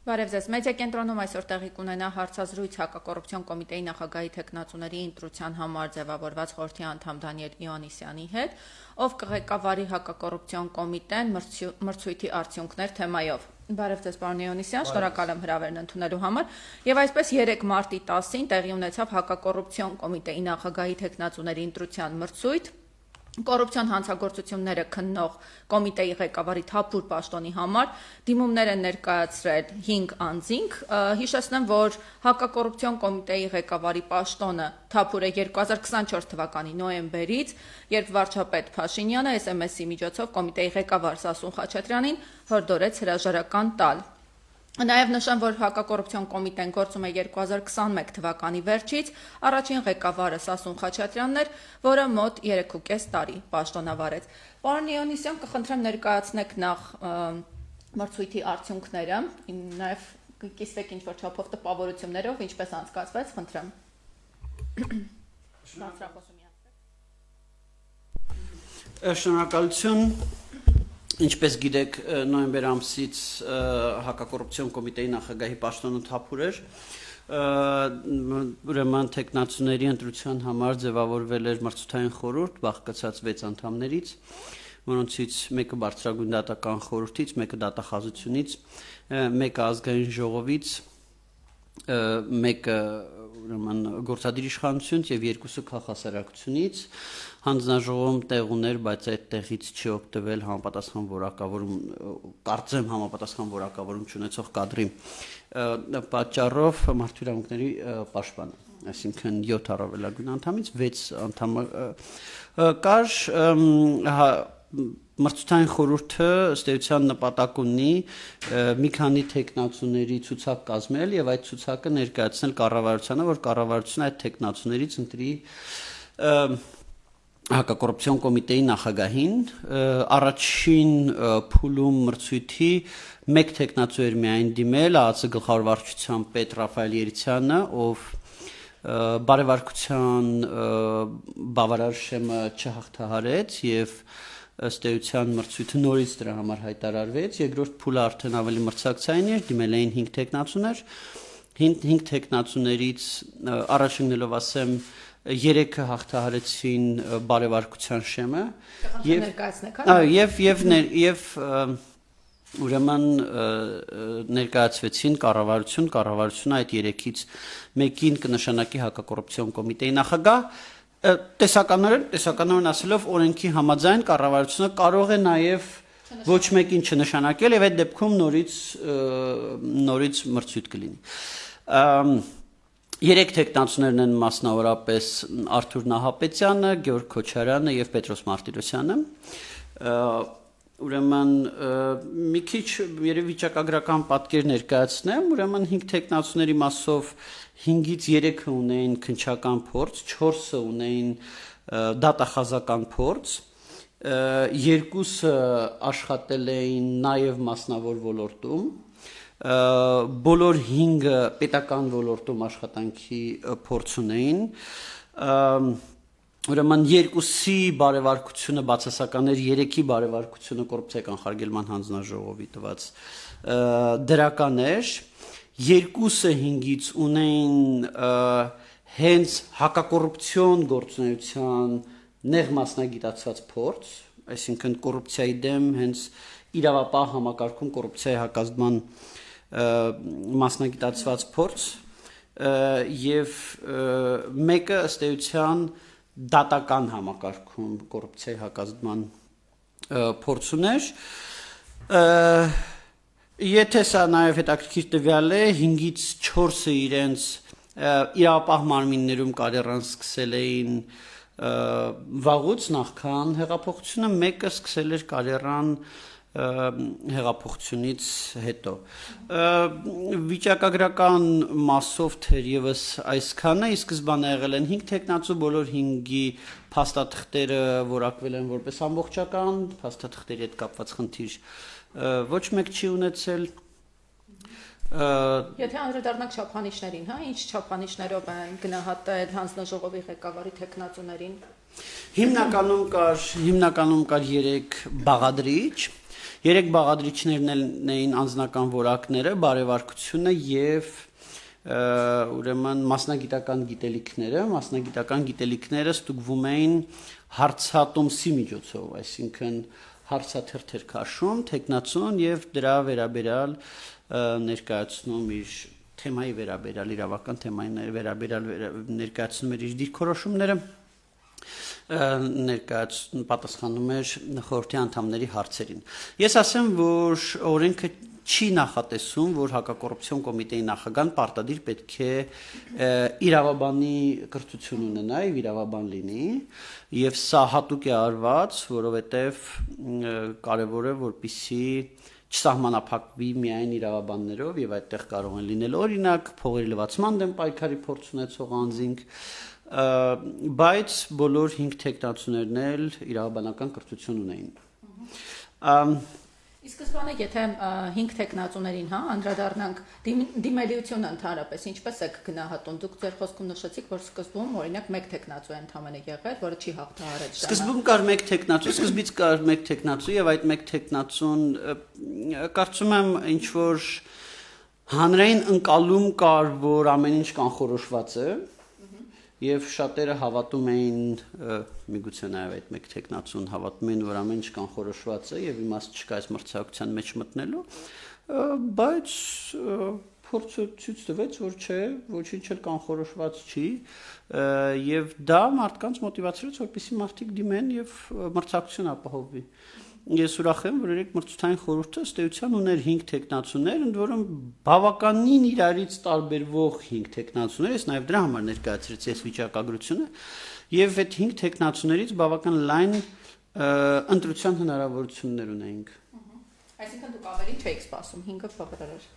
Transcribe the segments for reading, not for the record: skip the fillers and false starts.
Բարև ձեզ, մեդիա կենտրոնում այսօր տեղի կունենա հարցազրույց հակակոռուպցիոն կոմիտեի նախագահի թեկնածուների ընտրության համար ձևավորված խորհրդի անդամ Դանիել Իոաննիսյանի հետ, ով կղեկավարի հակակոռուպցիոն կոմիտեն մրցույթի արդյունքներ թեմայով։ Բարև ձեզ, պարոն Իոաննիսյան, շնորհակալ եմ հրավերն ընդունելու համար։ Եվ այսպես 3 մարտի 10-ին տեղի ունեցավ հակակոռուպցիոն կոմիտեի նախագահի թեկնածուների ընտրության մրցույթ։ Կոռուպցիոն հանցագործությունները քննող կոմիտեի ղեկավարի թափուր պաշտոնի համար դիմումներ են ներկայացրել 5 անձինք։ Հիշեցնեմ, որ հակակոռուպցիոն կոմիտեի ղեկավարի պաշտոնը թափուր է 2024 թվականի նոյեմբերից, երբ վարչապետ Փաշինյանը SMS-ի միջոցով կոմիտեի ղեկավար Սասուն Խաչատրյանին հորդորեց հրաժարական տալ։ Նաև նշեմ, որ հակակոռուպցիոն կոմիտեն գործում է 2021 թվականի վերջից, առաջին ղեկավարը Սասուն Խաչատրյանն էր, որը մոտ 3.5 տարի պաշտոնավարեց։ Պարոն Իոաննիսյան, կխնդրեմ ներկայացնեք նախ մրցույթի արդյունքները, նաև կիսվեք ինչ-որ չափով տպավորություններով, ինչպես անցկացվեց, խնդրեմ։ Շնորհակալություն։ Ինչպես գիտեք, նոյեմբեր ամսից հակակոռուպցիոն կոմիտեի նախագահի պաշտոնը թափուր էր, ուրեմն թեկնածուների ընտրության համար ձևավորվել էր մրցութային խորհուրդ, բաղկացած 6 անդամներից, որոնցից մեկը բարձրագույն դատական խորհրդից, մեկը դատախազությունից, մեկը ազգային ժողովից, մեկը ուրեմն գործադիր իշխանությունից եւ 2-ը քաղաքասարակությունից, հանձնաժողովում տեղ ուներ, բայց այդ տեղից չի օգտվել համապատասխան որակավորում, կարծեմ համապատասխան որակավորում չունեցող կադրի պատճառով մարդու իրավունքների պաշտպանը, այսինքն 7 առավելագույն անդամից 6 անդամ կար, մրցութային խորհուրդը ըստ էության նպատակ ունի մի քանի թեկնածուների ցուցակ կազմել եւ այդ ցուցակը ներկայացնել կառավարությանը, որ կառավարությունը այդ թեկնածուներից ընտրի հակակոռուպցիոն կոմիտեի նախագահին, առաջին փուլում մրցույթի մեկ թեկնածու էր միայն դիմել, ԱԱՑ գլխավոր վարչության պետ Ռաֆայել Երիցյանը, ով բարեվարկության բավարար շեմը չհաղթահարեց եւ ըստ էության մրցույթը նորից դրա համար հայտարարվեց, երկրորդ փուլը արդեն ավելի մրցակցային էր, դիմել էին 5 թեկնածուներ, 5 թեկնածուներից առաջինելով ասեմ 3-ը հաղթահարեցին բարեվարկության շեմը եւ ուրեմն ներկայացվեցին կառավարությունը այդ 3-ից մեկին կնշանակի հակակոռուպցիոն կոմիտեի նախագահ տեսականորեն ասելով օրենքի համաձայն կառավարությունը կարող է նաև ոչ մեկին չնշանակել եւ այդ դեպքում նորից մրցույթ կլինի 3 թեկնածուներն են մասնավորապես Արթուր Նահապետյանը, Գեորգ Քոչարյանը եւ Պետրոս Մարտիրոսյանը ուրեմն մի քիչ երևի վիճակագրական պատկեր ներկայացնեմ, ուրեմն 5 թեկնածուների մասով 5-ից 3-ը ունեին քննչական փորձ, 4-ը ունեին դատախազական փորձ, 2-ը աշխատել էին նաև մասնավոր ոլորտում, բոլոր 5-ը պետական ոլորտում աշխատանքի փորձ ունեին, ուրեմն 2-ի բարեվարկությունը բացասական էր, 3-ի բարեվարկությունը կոռուպցիայի կանխարգելման հանձնաժողովի տված դրական էր, 2-ը 5-ից ունեին հենց հակակոռուպցիոն գործունեության նեղ մասնագիտացված փորձ, այսինքն կոռուպցիայի դեմ հենց իրավապահ համակարգում կոռուպցիայի հակազդման մասնագիտացված փորձ եւ մեկը ըստ էության դատական համակարգում կոռուպցիայի հակազդման փորձ ուներ եթե սա նաև հետաքրքիր տվյալ է 5-ից 4-ը իրենց իրավապահ մարմիններում կարիերան սկսել էին վաղուց նախքան հեղափոխությունը, մեկը սկսել էր կարիերան հեղափոխությունից հետո վիճակագրական մասով թերևս այսքանը ի սկզբանե եղել են 5 թեկնածու, բոլոր 5-ի փաստաթղթերը որակվել են որպես ամբողջական, փաստաթղթերի հետ կապված խնդիր ոչ մեկ չի ունեցել Եթե անդրադառնանք չափանիշներին, ինչ չափանիշներով են գնահատել հանձնաժողովի ղեկավարի թեկնածուներին։ Հիմնականում կար 3 բաղադրիչ Երեք բաղադրիչներն էին անձնական որակները, բարևարկությունը եւ ուրեմն մասնագիտական գիտելիքները ստուգվում էին հարցատոմսի միջոցով, այսինքն հարցաթերթեր քաշում, տեխնացուն եւ դրա վերաբերյալ ներկայացնում իր թեմայի վերաբերյալ իրավական թեմայի վերաբերյալ ներկայացնում էր իր դիրքորոշումները պատասխանում էր խորհրդի անդամների հարցերին։ Ես ասեմ, որ օրենքը չի նախատեսում, որ հակակոռուպցիոն կոմիտեի նախագահան պարտադիր պետք է իրավաբանի կրթություն ունենա եւ իրավաբան լինի, եւ սա հատուկ է արված, որովհետեւ կարեւոր է, որպեսզի չսահմանափակվի միայն իրավաբաններով եւ այդտեղ կարող են լինել օրինակ փողերի լվացման դեմ պայքարի փորձ ունեցող անձինք, բայց բոլոր 5 տեխնացուներն էլ իրավաբանական կրթություն ունեին։ Իսկ սկզբանե եթե 5 տեխնացուներին, անդրադառնանք դիմելիությունը ընդհանրապես ինչպես եք գնահատում։ Դուք ձեր խոսքում նշեցիք, որ սկզբում օրինակ 1 տեխնացու է ընդամենը եղել, որը չի հաղթահարել։ Սկզբում կար 1 տեխնացու, սկզբից կար 1 տեխնացու եւ այդ 1 տեխնացուն կարծում եմ ինչ որ հանրային ընկալում կար, որ ամեն ինչ կանխորոշված է։ Եվ շատերը հավատում էին, միգուցե նաև այդ 1 տեխնացուն հավատում էին, որ ամեն ինչ կանխորոշված է եւ իմաստ չկա այս մրցակցության մեջ մտնելու, բայց փորձը ցույց տվեց, որ չէ, ոչինչ էլ կանխորոշված չի, եւ դա մարդկանց մոտիվացրեց, որպեսզի մարդիկ դիմեն եւ մրցակցություն ապահովվի։ Ես ուրախ եմ, որ երեք մրցութային խորհուրդը ըստ էության ուներ 5 տեխնացուներ, ընդ որում բավականին իրարից տարբերվող 5 տեխնացուներ, ես նաև դրա համար ներկայացրեցի այս վիճակագրությունը, եւ այդ 5 տեխնացուներից բավական լայն ընտրության հնարավորություններ ունեինք։ Այսինքն դուք ավելի չէիք սպասում, 5-ը բավարար էր։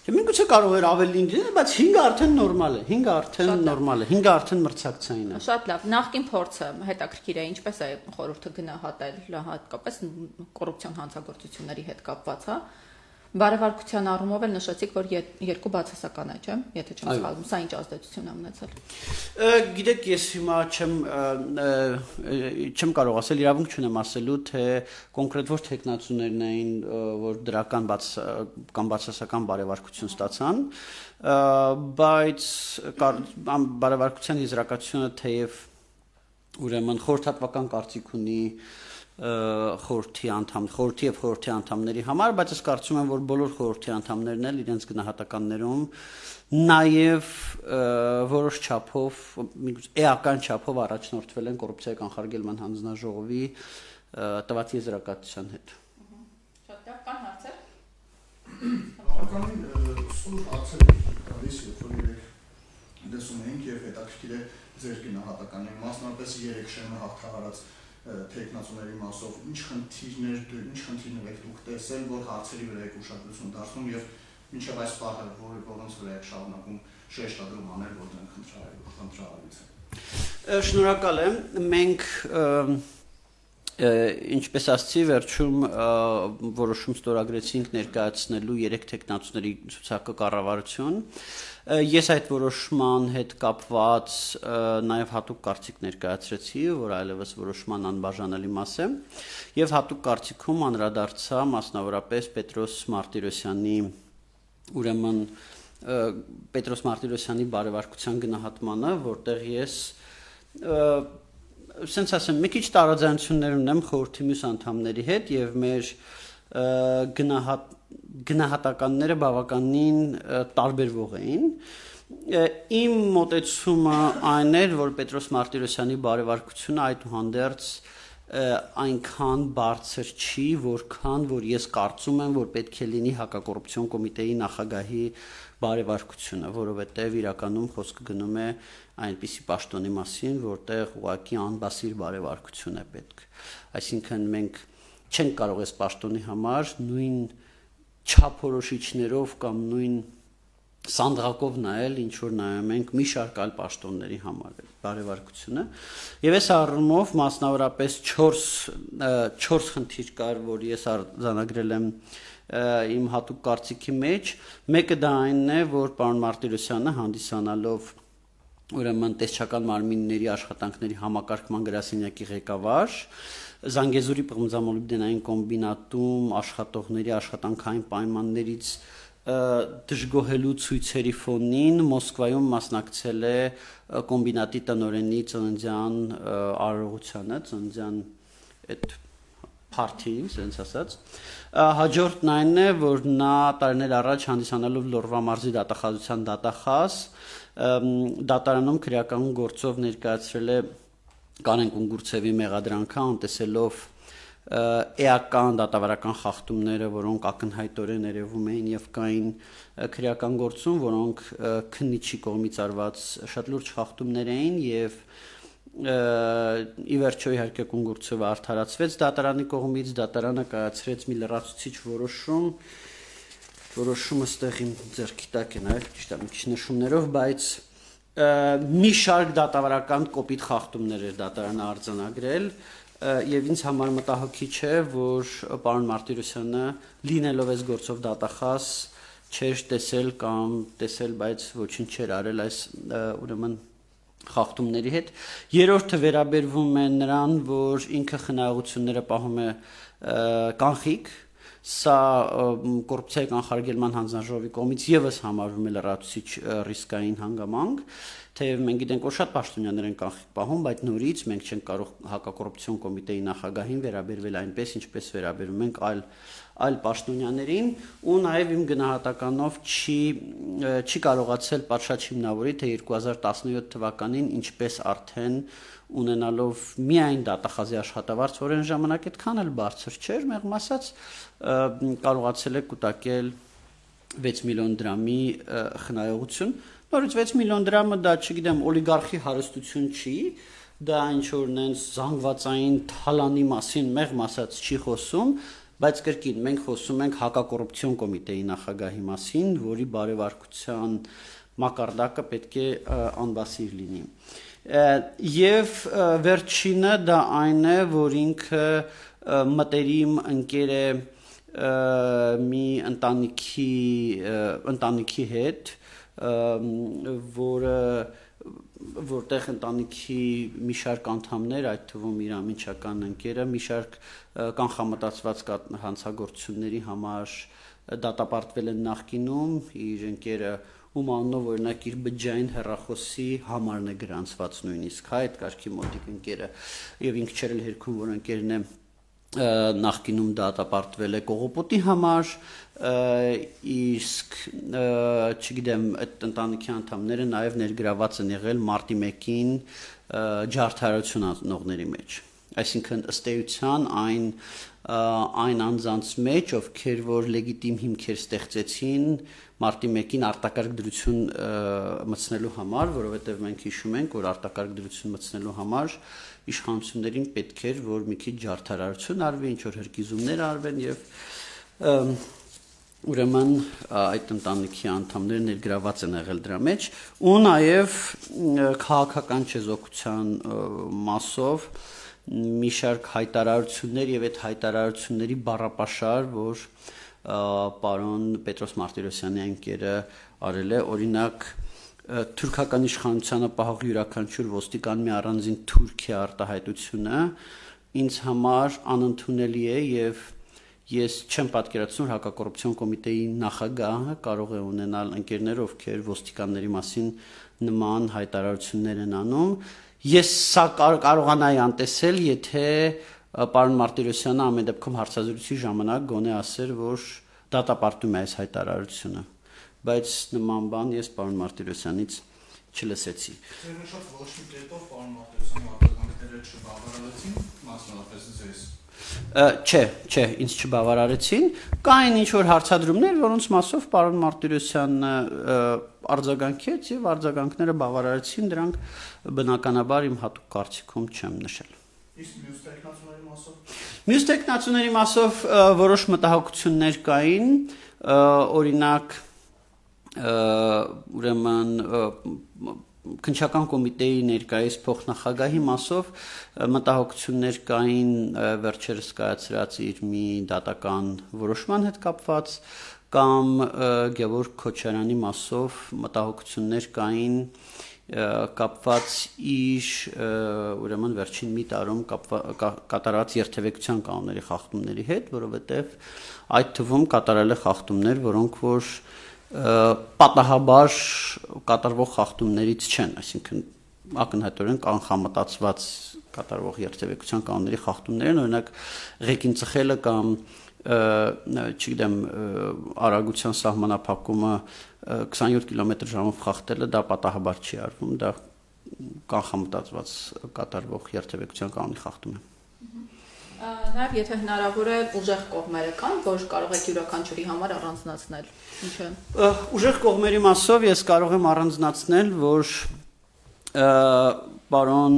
Միգուցե կարող էր ավելին լինել, բայց 5-ը արդեն նորմալ է, 5-ը արդեն նորմալ է, 5-ը արդեն մրցակցային է։ Շատ լավ, նախկին փորձը հետաքրքիր է, ինչպես է խորհուրդը գնահատել հատկապես կոռուպցիոն հանցագործությունների հետ կապված, Բարևարկության առումով էլ նշեցիք, որ 2 բացասական է, չէ՞, եթե չեմ սխալվում, սա ինչ ազդեցություն է ունեցել։ Գիտեք, ես հիմա չեմ կարող ասել, իրավունք չունեմ ասելու, թե կոնկրետ որ տեխնացուներն էին, որ դրական կամ բացասական բարևարկություն ստացան, բայց բարևարկության եզրակացությունը թեև ուրեմն խորհրդատվական կարծիք ունի խորհրդի եւ խորհրդի անդամների համար, բայց ես կարծում եմ, որ բոլոր խորհրդի անդամներն էլ իրենց գնահատականներում նաեւ որոշ չափով, էական չափով առաջնորդվել են կոռուպցիայի կանխարգելման հանձնաժողովի տված եզրակացության հետ։ Շատ լավ, կան հարցեր։ Բավականին սուր հարցեր գալիս, երբ որ երեք լսում ենք եւ հետաքրքիր է ձեր գնահատականը, մասնավորապես 3 շեմը հաղթահարած տեխնացուների մասով ինչ խնդիրներ եք դուք տեսել, որ հարցերի վրա եք ուշադրություն դարձնում եւ մինչեւ այս պահը որոնց վրա եք շարունակում շեշտադրում անել, որ դրանք խնդրահարույց են։ Շնորհակալ եմ։ Մենք ինչպես ասացի, վերջում որոշում ստորագրեցինք ներկայացնելու 3 տեխնացուների ցուցակը կառավարություն։ Ես այդ որոշման հետ կապված նաև հատուկ կարծիք ներկայացրեցի, որ այլևս որոշման անբաժանելի մաս է, եւ հատուկ կարծիքում անդրադարձա մասնավորապես Պետրոս Մարտիրոսյանի, ուրեմն Պետրոս Մարտիրոսյանի բարևարկության գնահատմանը, որտեղ ես սենց ասեմ, մի քիչ տարաձայնություններ ունեմ խորհրդի մյուս անդամների հետ եւ մեր գնահատականները բավականին տարբերվող էին։ Իմ մոտեցումը այն էր, որ Պետրոս Մարտիրոսյանի բարևարկությունը այդուհանդերձ այնքան բարձր չի, որքան որ ես կարծում եմ, որ պետք է լինի հակակոռուպցիոն կոմիտեի նախագահի բարևարկությունը, որովհետև իրականում խոսքը գնում է այնպիսի պաշտոնի մասին, որտեղ ուղղակի անբասիր բարևարկություն է պետք։ Այսինքն մենք չենք կարող այս պաշտոնի համար նույն չափորոշիչներով կամ նույն սանդղակով նայել, ինչ որ նայում ենք մի շարք այլ պաշտոնների համար բարևարկությունը։ Եվ այս առումով մասնավորապես 4 խնդիր կար, որ ես արձանագրել եմ իմ հատուկ կարծիքի մեջ։ Մեկը դա այնն է, որ պարոն Մարտիրոսյանը հանդիսանալով ուրեմն տեսչական մարմինների աշխատանքների համակարգման գրասենյակի ղեկավար, Զանգեզուրի պղմձամոլիբդենային կոմբինատում աշխատողների աշխատանքային պայմաններից դժգոհելու ցույցերի ֆոնին Մոսկվայում մասնակցել է կոմբինատի տնօրենի ծննդյան արարողությանը, ծննդյան այդ party-ին, sense ասած։ Հաջորդն այն է, որ նա տարիներ առաջ հանդիսանալով Լոռվա մարզի դատախազության դատախազ դատարանում քրեական գործով ներկայացրել է Կարեն Կունգուրցևի մեղադրանքը, անտեսելով էական դատավարական խախտումները, որոնք ակնհայտորեն երևում էին եւ կային քրեական գործում, որոնք քննիչի կողմից արված շատ լուրջ խախտումներ էին եւ ի վերջո իհարկե Կունգուրցևը արդարացվեց դատարանի կողմից, դատարանը կայացրեց մի լրացուցիչ որոշումը ստեղ իմ ձեռքի տակ է նայել, ճիշտ է, մի քիչ նշումներով, բայց մի շարք դատավարական կոպիտ խախտումներ էր դատարանը արձանագրել եւ ինձ համար մտահոգիչ է, որ պարոն Մարտիրոսյանը լինելով այս գործով դատախազ չէր տեսել կամ տեսել, բայց ոչինչ չէր արել այս ուրեմն խախտումների հետ։ Երրորդը վերաբերվում է նրան, որ ինքը խնայողությունները պահում է կանխիկ, սա կոռուպցիայի կանխարգելման հանձնաժողովի կողմից եւս համարվում է լրացուցիչ ռիսկային հանգամանք, թեև մենք գիտենք, որ շատ պաշտոնյաներ են կանխիկ պահում, բայց նորից մենք չենք կարող հակակոռուպցիոն կոմիտեի նախագահին վերաբերվել այնպես, ինչպես վերաբերում ենք այլ պաշտոնյաներին, ու նաև իմ գնահատականով չի կարողացել պատշաճ հիմնավորի, թե 2017 թվականին ինչպես արդեն ունենալով միայն դատախազի աշխատավարձ, որ այն ժամանակ այդքան էլ բարձր չէր, մեղմ ասած կարողացել է կուտակել 6 միլիոն դրամի խնայողություն։ Նորից 6 միլիոն դրամը դա, չգիտեմ, օլիգարխի հարստություն չի, դա ինչ որ նենց զանգվածային թալանի մասին մեղմ ասած չի խոսում, բայց կրկին մենք խոսում ենք հակակոռուպցիոն կոմիտեի նախագահի մասին, որի բարեվարկության մակարդակը պետք է անբասիր լինի։ Եվ վերջինը դա այն է, որ ինքը մտերիմ ընկեր է մի ընտանիքի հետ, որտեղ ընտանիքի մի շարք անդամներ, այդ թվում իր ամիջական ընկերը, մի շարք կանխամտածված հանցագործությունների համար դատապարտվել են նախկինում, իր ընկերը ում անունով օրինակ իր բջջային հեռախոսի համարն է գրանցված նույնիսկ, հա, այդ կարգի մոտիկ ընկերը, եւ ինքը չէր էլ հերքում, որ ընկերն է նախկինում դատապարտվել է կողոպոտի համար, իսկ չգիտեմ, այդ ընտանիքի անդամները նաև ներգրաված են եղել մարտի 1-ին ջարդարություն անողների մեջ, այսինքն ըստ էության այն անձանց մեջ, ովքեր որ լեգիտիմ հիմքեր ստեղծեցին մարտի 1-ին արտակարգ դրություն մտցնելու համար, որովհետև մենք հիշում ենք, որ արտակարգ դրություն մտցնելու համար իշխանություններին պետք էր, որ մի քիչ ջարդարություն արվի, ինչ որ հրկիզումներ արվեն եւ ուրեմն այդ ընտանիքի անդամները ներգրաված են եղել դրա մեջ ու նաեւ քաղաքական չեզոքության մասով մի շարք հայտարարություններ եւ այդ հայտարարությունների բառապաշար, որ պարոն Պետրոս Մարտիրոսյանի ընկերը արել է, օրինակ թուրքական իշխանությանը պահող յուրաքանչյուր ոստիկան մի առանձին Թուրքիա արտահայտությունը ինձ համար անընդունելի է եւ ես չեմ պատկերացնում հակակոռուպցիոն կոմիտեի նախագահը կարող է ունենալ ընկերներ, ովքեր ոստիկանների մասին նման հայտարարություններ են անում։ Ես սա կարողանայի անտեսել, եթե պարոն Մարտիրոսյանը ամեն դեպքում հարցազրույցի ժամանակ գոնե ասեր, որ դատապարտում է այս հայտարարությունը, բայց նման բան ես պարոն Մարտիրոսյանից չլսեցի։ Շատ ոչ մի կերպով պարոն Մարտիրոսյանի արտահայտները չբավարարեցին, մասնավորապես ձեզ։ Չէ, ինձ չբավարարեցին, կային ինչ-որ հարցադրումներ, որոնց մասով պարոն Մարտիրոսյանը արձագանքեց եւ արձագանքները բավարարեցին, դրանք բնականաբար իմ հատուկ կարծիքում չեմ նշել։ Իսկ մյուս տեխնացուների մասով։ Մյուս տեխնացուների մասով որոշ մտահոգություններ կային, օրինակ ուրեմն քննչական կոմիտեի ներկայիս փոխնախագահի մասով մտահոգություններ կային վերջերս կայացրած իր մի դատական որոշման հետ կապված կամ Գևորգ Քոչարյանի մասով մտահոգություններ կային կապված իր ուրեմն վերջին մի տարում կատարած երթևեկության կանոնների խախտումների հետ, որովհետև այդ թվում կատարել է խախտումներ, որոնք որ պատահաբար կատարվող խախտումներից չեն, այսինքն ակնհայտորեն կանխամտածված կատարվող երթևեկության կանոնների խախտումներ են, օրինակ ղեկին ծխելը կամ չգիտեմ արագության սահմանափակումը 27 կմ/ժ-ով խախտելը դա պատահաբար չի արվում, դա կանխամտածված կատարվող երթևեկության կանոնի խախտում է։ Նաև եթե հնարավոր է ուժեղ կողմերը կան, որ կարող եք յուրաքանչյուրի համար առանձնացնել։ Ինչը ուժեղ կողմերի մասով ես կարող եմ առանձնացնել, որ պարոն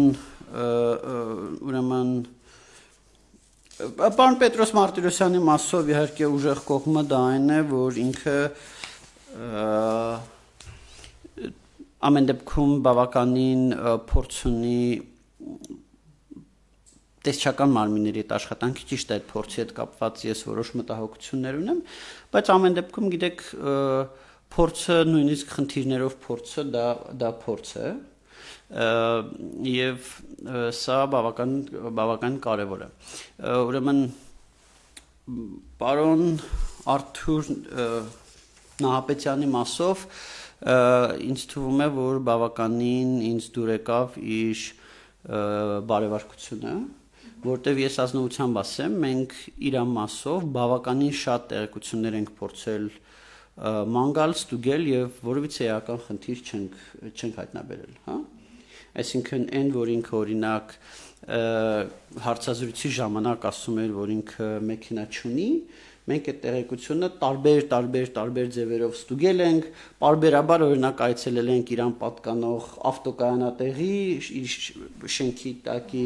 ուրեմն պարոն Պետրոս Մարտիրոսյանի մասով իհարկե ուժեղ կողմը դա այն է, որ ինքը ամեն դեպքում բավականին փորձ ունի տեսչական մարմինների հետ աշխատանքի, ճիշտ է, այդ փորձի հետ կապված ես որոշ մտահոգություններ ունեմ, բայց ամեն դեպքում գիտեք փորձը նույնիսկ խնդիրներով փորձը դա փորձ է եւ սա բավական կարեւոր է։ Ուրեմն պարոն Արթուր Նահապետյանի մասով ինձ թվում է, որ բավականին ինձ դուր եկավ իր բարեվարկությունը, որտեվ ես ազնվությամբ ասեմ, մենք իր մասով բավականին շատ տեղեկություններ ենք փորձել մանգալ, ստուգել եւ որևիցե էական խնդիր չենք հայտնաբերել, հա։ Այսինքն այն, որ ինքը օրինակ հարցազրույցի ժամանակ ասում էր, որ ինքը մեքենա չունի, մենք այդ տեղեկությունը տարբեր ձևերով ստուգել ենք, պարբերաբար օրինակ այցելել ենք իրան պատկանող ավտոկայանատեղի, իր շենքի տակի,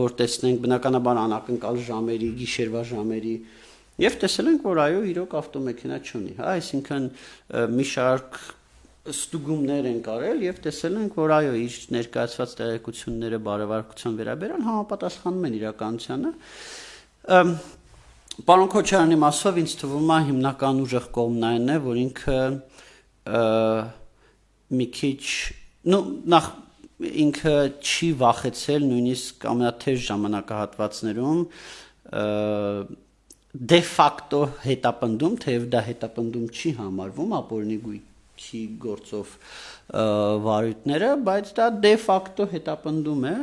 որ տեսնենք բնականաբար անակնկալ ժամերի, գիշերվա ժամերի, եւ տեսել ենք, որ այո, իրոք ավտոմեքենա չունի, հա, այսինքն մի շարք ստուգումներ են կարել եւ տեսել ենք, որ այո, իր ներկայացված տեղեկությունները բարեվարկության վերաբերյալ համապատասխանում են իրականությանը։ Պարոն Քոչարյանի մասով ինձ թվում է հիմնական ուժեղ կողմն այն է, որ ինքը մի քիչ, նախ ինքը չի վախեցել նույնիսկ ամենաթեժ ժամանակահատվածներում դե ֆակտո հետապնդում, թեև դա հետապնդում չի համարվում ապօրինի գույքի գործով վարույթները, բայց դա դե ֆակտո հետապնդում է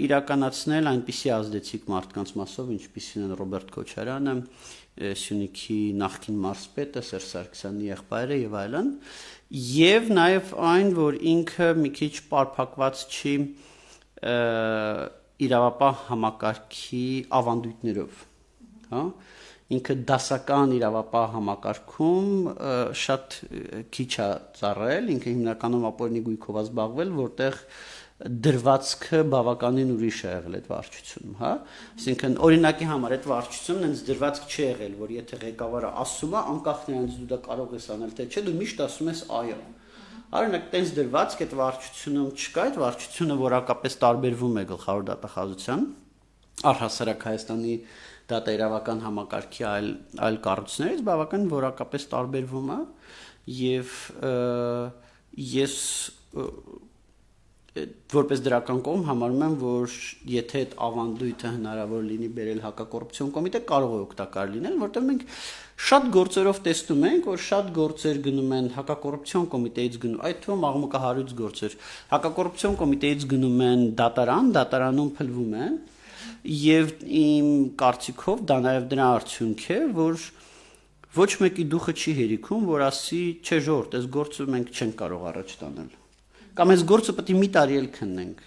իրականացնել այնպիսի ազդեցիկ մարդկանց մասով, ինչպիսին են Ռոբերտ Քոչարյանը, Սյունիքի նախկին մարզպետը, Սերժ Սարգսյանի եղբայրը եւ այլն, եւ նաեւ այն, որ ինքը մի քիչ պարփակված չի իրավապահ համակարգի ավանդույթներով, հա, ինքը դասական իրավապահ համակարգում շատ քիչ է ծառայել, ինքը հիմնականում ապօրինի գույքով է զբաղվել, որտեղ դրվածքը բավականին ուրիշ է եղել այդ վարչությունում, հա, այսինքն օրինակի համար այդ վարչությունն հենց դրվածք չի եղել, որ եթե ղեկավարը ասում է, անկախ նրանից դու դա կարող ես անել թե չէ, դու միշտ ասում ես այո։ Օրինակ տենց դրվածք այդ վարչությունում չկա, այդ վարչությունը որակապես տարբերվում է գլխավոր դատախազության, առհասարակ Հայաստանի դատաիրավական համակարգի այլ կառույցներից բավական որակապես տարբերվում է եւ ես որպես դրական կողմ համարում եմ, որ եթե այդ ավանդույթը հնարավոր լինի բերել հակակոռուպցիոն կոմիտե, կարող է օգտակար լինել, որտեղ մենք շատ գործերով տեսնում ենք, որ շատ գործեր գնում են հակակոռուպցիոն կոմիտեից գնում, այդ թվում աղմուկահարույց գործեր, հակակոռուպցիոն կոմիտեից գնում են դատարան, դատարանում փլվում են, եւ իմ կարծիքով դա նաեւ դրա արդյունք է, որ ոչ մեկի դուխը չի հերիքում, որ ասի, չէ ժողովուրդ, այս գործը մենք չենք կարող առաջ տանել։ Կամ այս գործը պետք է մի տարի էլ քննենք։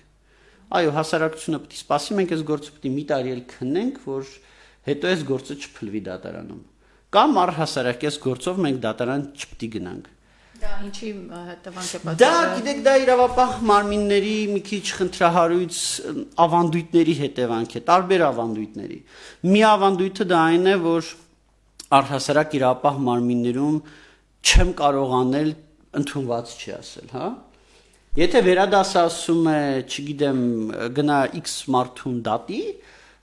Այո, հասարակությունը պետք է սպասի, մենք այս գործը պետք է մի տարի էլ քննենք, որ հետո այս գործը չփլվի դատարանում։ Կամ առհասարակ այս գործով մենք դատարան չպետք է գնանք։ Դա ինչի հետևանք է պատճառը։ Դա, գիտեք, դա իրավապահ մարմինների մի քիչ խնդրահարույց ավանդույթների հետևանք է, տարբեր ավանդույթների։ Մի ավանդույթը դա այն է, որ առհասարակ իրավապահ մարմիններում չեմ կարող անել, ընդունված չի ասել, հա։ Եթե վերադասը ասում է, չգիտեմ, գնա X մարդուն դատի,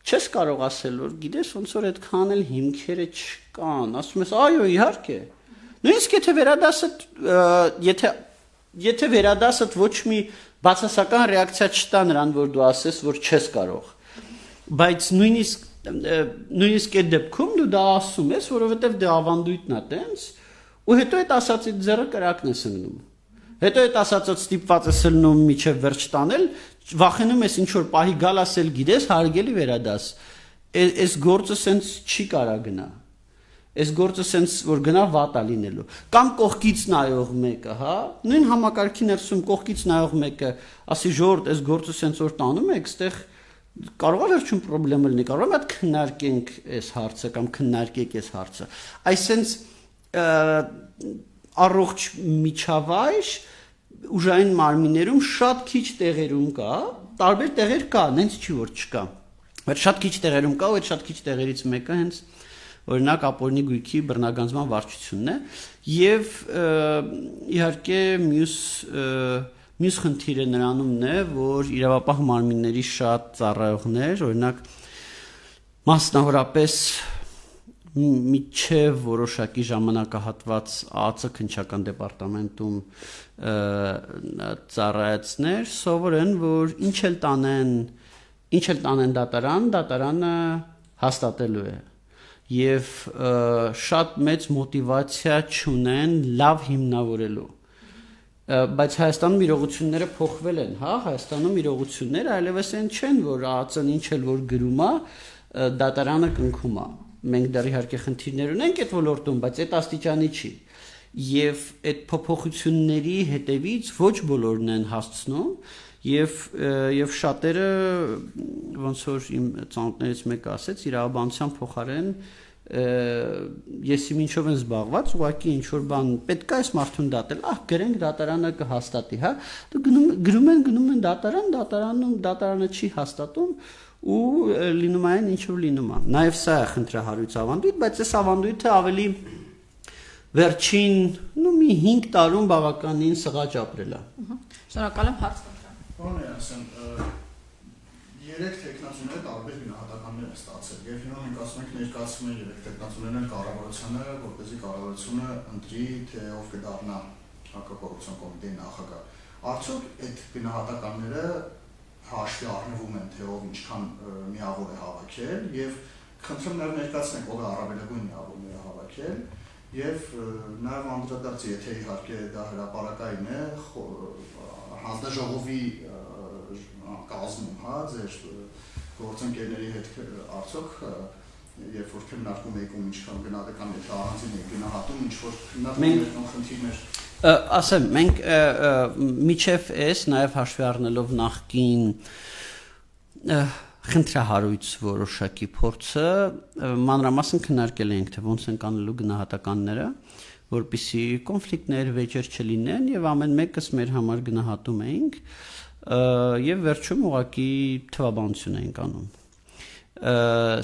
չես կարող ասել, որ գիտես ոնց որ այդքան էլ հիմքերը չկան, ասում ես, այո, իհարկե։ Նույնիսկ եթե վերադասը, եթե եթե վերադասդ ոչ մի բացասական ռեակցիա չտա նրան, որ դու ասես, որ չես կարող, բայց նույնիսկ այդ դեպքում դու դա ասում ես, որովհետև դե ավանդույթն է տենց, ու հետո այդ ասածից ձեռը կրակն ես ընկնում։ Հետո այդ ասածից ստիպված ես ելնում միջև վերջ տանել, վախենում ես ինչ որ պահի գալ ասել գիտես, հարգելի վերադաս, այս գործը սենց չի կարա գնա։ Այս գործը սենց որ գնա վատ է լինելու։ Կամ կողքից նայող մեկը, հա, նույն համակարգի ներսում կողքից նայող մեկը, ասի ժողովուրդ, այս գործը սենց որ տանում եք, այստեղ կարող է վերջում խնդրեմ լինի, կարող է մատ քննարկենք այս հարցը կամ քննարկեք այս հարցը։ Այսինքն առողջ միջավայր ուժային մարմիններում շատ քիչ տեղերում կա, տարբեր տեղեր կա, նենց չի որ չկա։ Բայց շատ քիչ տեղերում կա, ու այդ շատ քիչ տեղերից մեկը հենց օրինակ ապօրինի գույքի բռնագանձման վարչությունն է, եւ իհարկե մյուս խնդիրը նրանումն է, որ իրավապահ մարմինների շատ ծառայողներ, օրինակ մասնավորապես միջև որոշակի ժամանակահատված ԱԱՑ քննչական դեպարտամենտում ծառայեցներ սովորեն, որ ինչ էլ տանեն դատարանը հաստատելու է եւ շատ մեծ մոտիվացիա չունեն լավ հիմնավորելու, բայց Հայաստանում իրողությունները փոխվել են, հա, Հայաստանում իրողությունները այլևս այն չեն, որ ԱԱՑ-ն ինչ էլ որ գրում է, դատարանը կնքում է։ Մենք դեռ իհարկե խնդիրներ ունենք այդ ոլորտում, բայց այդ աստիճանի չի։ Եվ այդ փոփոխությունների հետևից ոչ բոլորն են հասցնում, եւ շատերը ոնց որ իմ ծանոթներից մեկը ասեց, իրավաբանության փոխարեն ես ինչով են զբաղված, ուղղակի ինչ որ բան պետք է այս մարդուն դատել, գրենք դատարանը կհաստատի, հա։ Դու գնում են դատարանը չի հաստատում ու լինում այն ինչ որ լինում է։ Նաև սա է խնդրահարույց ավանդույթ, բայց այս ավանդույթը ավելի վերջին մի 5 տարում բավականին սղաճ ապրել է։ Շնորհակալ եմ, հարց կընտրեմ։ Բանը ասեմ, 3 տեխնացուները տարբեր գնահատականներ են ստացել, եւ հիմա մենք ասում ենք ներկայացնում են 3 տեխնացուներն կառավարությանը, որպեսզի կառավարությունը ընտրի, թե ով կդառնա հակակոռուպցիոն կոմիտեի նախագահ։ Արդյոք այդ գնահատականները հաշվի առնվում են, թե ով ինչքան միավոր է հավաքել, եւ խնդրում նաև ներկայացնենք ով է առավելագույն միավորները հավաքել, եւ նաև անդրադարձ, եթե իհարկե դա հրապարակային է, հանձնաժողովի կազմում, հա, ձեր գործընկերների հետ արդյոք երբ որ քննարկում եք ու ինչքան գնահատական եթե առանձին եք գնահատում, ինչ որ քննարկումներ կամ խնդիրներ ասեմ, մենք միջև էս նաև հաշվի առնելով նախկին խնդրահարույց որոշակի փորձը մանրամասն քննարկել ենք, թե ոնց են կանելու գնահատականները, որպեսզի կոնֆլիկտներ, վեճեր չլինեն եւ ամեն մեկս մեր համար գնահատում էինք եւ վերջում ուղղակի թվաբանություն էինք անում։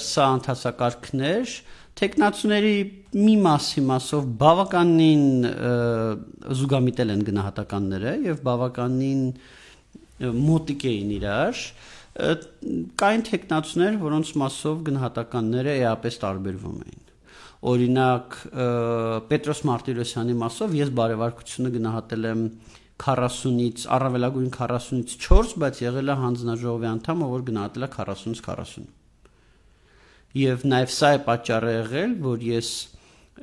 Սա ընթացակարգներ տեխնացուների մի մասով բավականին զուգամիտել են գնահատականները եւ բավականին մոտիկ էին իրար, կային տեխնացուներ, որոնց մասով գնահատականները էապես տարբերվում էին։ Օրինակ Պետրոս Մարտիրոսյանի մասով ես բարեվարկությունը գնահատել եմ 40-ից առավելագույն 40-ից 4, բայց եղել է հանձնաժողովի անդամ, որ գնահատել է 40-ից 40։ Եվ նաև սա է պատճառը եղել, որ ես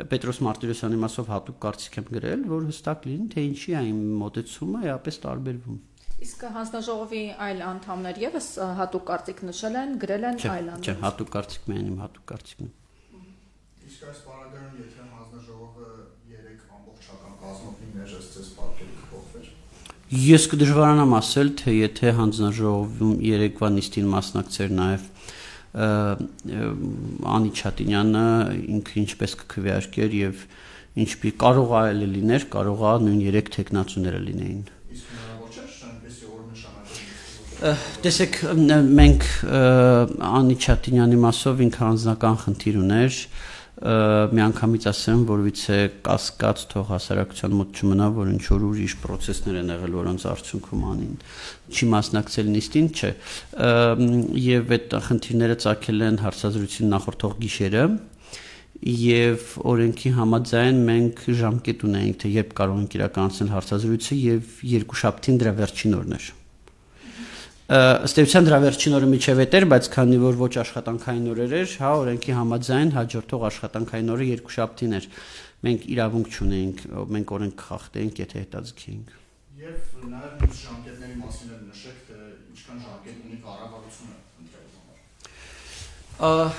Պետրոս Մարտիրոսյանի մասով հատուկ կարծիք եմ գրել, որ հստակ լինի, թե ինչի է այն մոտեցումը էապես տարբերվում։ Իսկ հանձնաժողովի այլ անդամներ եւս հատուկ կարծիք նշել են, գրել են այլ անդամներ։ Չէ, հատուկ կարծիք միայն իմ հատուկ կարծիքն է։ Իսկ այս պարագայում եթե հանձնաժողովը 3 ամբողջական կազմով լիներ, ըստ պատկերի կփոխվեր։ Ես կդժվարանամ ասել, թե եթե հանձնաժողովում 3-վա նիստին մասնակցեր նաև Անի Չատինյանը ինքը ինչպես կքվեարկեր եւ ինչպի կարող է լիներ, կարող է նույն 3 տեխնացուները լինեին։ Իսկ հնարավոր չէ այնպեսի օր նշանակել։ Տեսեք, մենք Անի Չատինյանի մասով ինքը անձնական խնդիր ուներ, միանգամից ասեմ, որովհետեւ կասկած թող հասարակության մոտ չմնա, որ ինչ որ ուրիշ process-ներ են եղել, որոնց արդյունքում Անին չի մասնակցել նիստին, չէ։ Եվ այդ խնդիրները ծագել են հարցազրույցին նախորդող գիշերը, եւ օրենքի համաձայն մենք ժամկետ ունենք, թե երբ կարող ենք իրականացնել հարցազրույցը եւ երկուշաբթին դրա վերջին օրն էր։ Ըստ էության դրա վերջին օրը միջև էր, բայց քանի որ ոչ աշխատանքային օրեր էր, հա, օրենքի համաձայն հաջորդող աշխատանքային օրը երկուշաբթին էր։ Մենք իրավունք չունենք, մենք օրենք կխախտենք, եթե հետաձգենք։ Եվ նաև մյուս ժամկետների մասին էլ նշեք, թե ինչքան ժամկետ ունի կառավարությունը ընտրելու համար։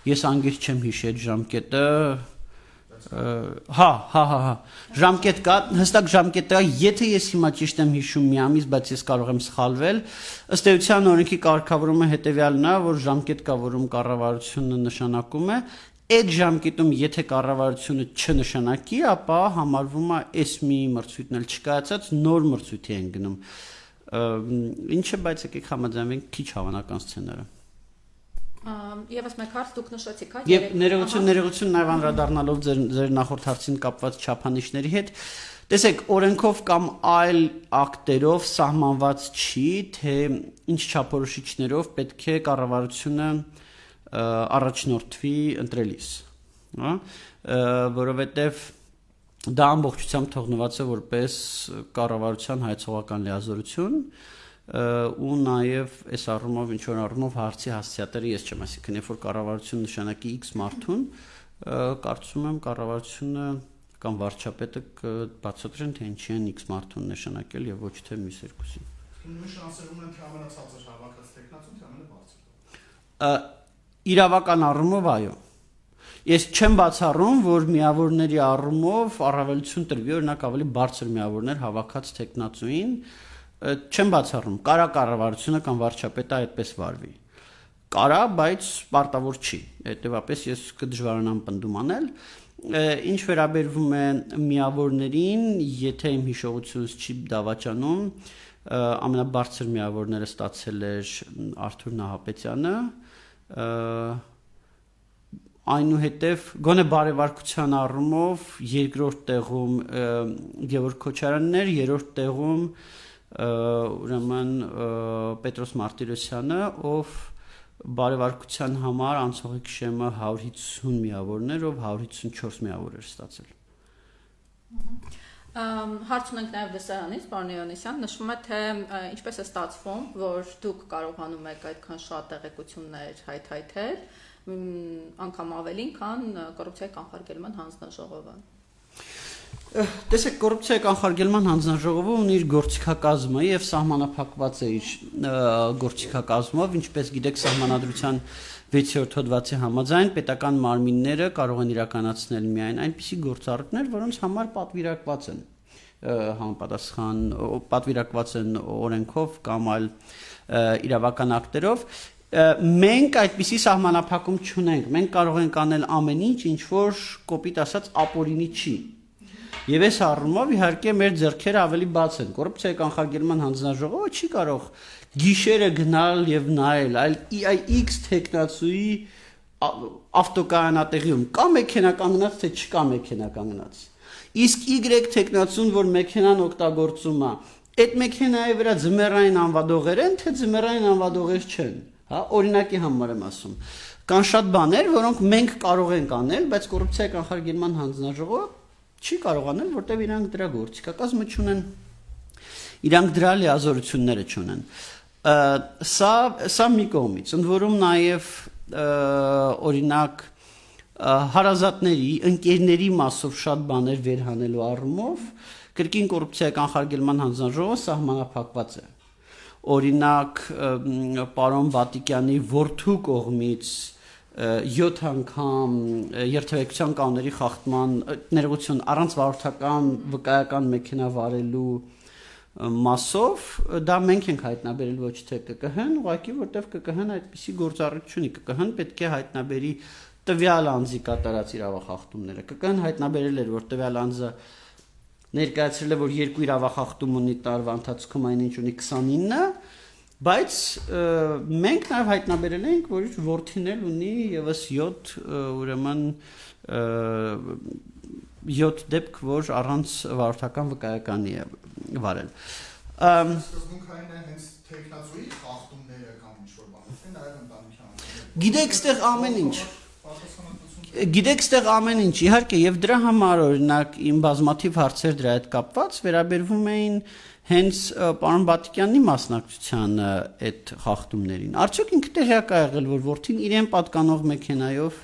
Ես անգիր չեմ հիշել ժամկետը։ Հա։ Ժամկետ կա, հստակ ժամկետ կա, եթե ես հիմա ճիշտ եմ հիշում մի ամիս, բայց ես կարող եմ սխալվել։ Ըստ էության օրենքի կարգավորումը հետեւյալն է, որ ժամկետ կա, որում կառավարությունը նշանակում է, այդ ժամկետում եթե կառավարությունը չնշանակի, ապա համարվում է այս մի մրցույթն էլ չկայացած, նոր մրցույթի են գնում։ Ինչը բայց եկեք համաձայնենք քիչ հավանական սցենարը։ Եվս մեկ հարց դուք նշեցիք, հա։ Եվ ներողություն նաև անդրադառնալով ձեր նախորդ հարցին կապված չափանիշների հետ, տեսեք, օրենքով կամ այլ ակտերով սահմանված չի, թե ինչ չափորոշիչներով պետք է կառավարությունը առաջնորդվի ընտրելիս, հա, որովհետև դա ամբողջությամբ թողնված է որպես կառավարության հայեցողական լիազորություն ու նաև այս առումով ինչ որ առումով հարցի հասցեատերը ես չեմ, այսինքն երբ որ կառավարությունը նշանակի X մարդուն, կարծում եմ կառավարությունը կամ վարչապետը կբացատրեն, թե ինչի են X մարդուն նշանակել եւ ոչ թե մյուս երկուսին։ Նույն շանսերում են թե ամենացածր հավաքած տեխնացուն, թե ամենաբարձր։ Իրավական առումով այո։ Ես չեմ բացառում, որ միավորների առումով առավելություն տրվի, օրինակ ավելի բարձր միավորներ հավաքած տեխնացուին, չեմ բացառում, կարա կառավարությունը կամ վարչապետը այդպես վարվի։ Կարա, բայց պարտավոր չի։ Հետևաբար ես կդժվարանամ պնդում անել։ Ինչ վերաբերվում է միավորներին, եթե իմ հիշողությունս չի դավաճանում, ամենաբարձր միավորները ստացել էր Արթուր Նահապետյանը, այնուհետև գոնե բարեվարկության առումով երկրորդ տեղում Գևորգ Քոչարյանն էր, երրորդ տեղում ուրեմն Պետրոս Մարտիրոսյանը, ով բարեվարկության համար անցողիկ շեմը 150 միավորներ, ով 154 միավոր էր ստացել։ Հարց ունենք նաև դեսարանից, պարոն Իոնիսյան, նշվում է, թե ինչպես է ստացվում, որ դուք կարողանում եք այդքան շատ տեղեկություններ հայթայթել, անգամ ավելին, քան կոռուպցիայի կանխարգելման հանձնաժողովը։ Տեսեք, կոռուպցիայի կանխարգելման հանձնաժողովը ունի իր գործիքակազմը եւ սահմանափակված է իր գործիքակազմով, ինչպես գիտեք, սահմանադրության 6-րդ հոդվածի համաձայն պետական մարմինները կարող են իրականացնել միայն այնպիսի գործառույթներ, որոնց համար պատվիրակված են համապատասխան պատվիրակված են օրենքով կամ այլ իրավական ակտերով։ Մենք այդպիսի սահմանափակում չունենք։ Մենք կարող ենք անել ամեն ինչ, ինչ որ կոպիտ ասած ապօրինի չի։ Եվ այս առումով իհարկե մեր ձեռքերը ավելի բաց են։ Կոռուպցիայի կանխարգելման հանձնաժողովը չի կարող գիշերը գնալ եւ նայել, այլ X տեխնացուի ավտոկայանատեղիում կա մեքենա կանգնած, թե չկա մեքենա կանգնած։ Իսկ Y տեխնացուն, որ մեքենան օգտագործում է, այդ մեքենայի վրա ձմեռային անվադողեր են, թե ձմեռային անվադողեր չեն, հա, օրինակի համար եմ ասում։ Կան շատ բաներ, որոնք մենք կարող ենք անել, բայց կոռուպցիայի կանխարգելման հանձնաժողովը չի կարող անել, որտեղ իրանք դրա գործիքակազմը չունեն, իրանք դրա լիազորությունները չունեն։ Սա մի կողմից, ընդ որում նաև օրինակ հարազատների, ընկերների մասով շատ բաներ վերհանելու առումով կրկին կոռուպցիայի կանխարգելման հանձնաժողովը սահմանափակված է։ Օրինակ պարոն Բատիկյանի որդու կողմից 7 անգամ երթևեկության կանոնների խախտման ներողություն առանց վարորդական վկայական մեքենա վարելու մասով դա մենք ենք հայտնաբերել ոչ թե ԿԿՀ-ն, ուղղակի որտեվ ԿԿՀ-ն այդպիսի գործառույթ չունի, ԿԿՀ-ն պետք է հայտնաբերի տվյալ անձի կատարած իրավախախտումները։ ԿԿՀ-ն հայտնաբերել էր, որ տվյալ անձը ներկայացրել է, որ 2 իրավախախտում ունի տարվա ընթացքում, այնինչ ունի 29, բայց մենք նաև հայտնաբերել ենք, որ իր որդին էլ ունի եւս 7 ուրեմն 7 դեպք, որ առանց վարորդական վկայականի է վարել։ Սկզբունքային է հենց տեխնացուի խախտումները կամ ինչ որ բաներ, թե նաև ընտանիքի անձը։ Գիտեք, այստեղ ամեն ինչ։ Գիտեք, ստեղ ամեն ինչ, իհարկե, եւ դրա համար օրինակ իմ բազմաթիվ հարցեր դրա հետ կապված վերաբերվում էին հենց պարոն Բատիկյանի մասնակցությանը այդ խախտումներին։ Արդյոք ինքը տեղյակ է եղել, որ որդին իրեն պատկանող մեքենայով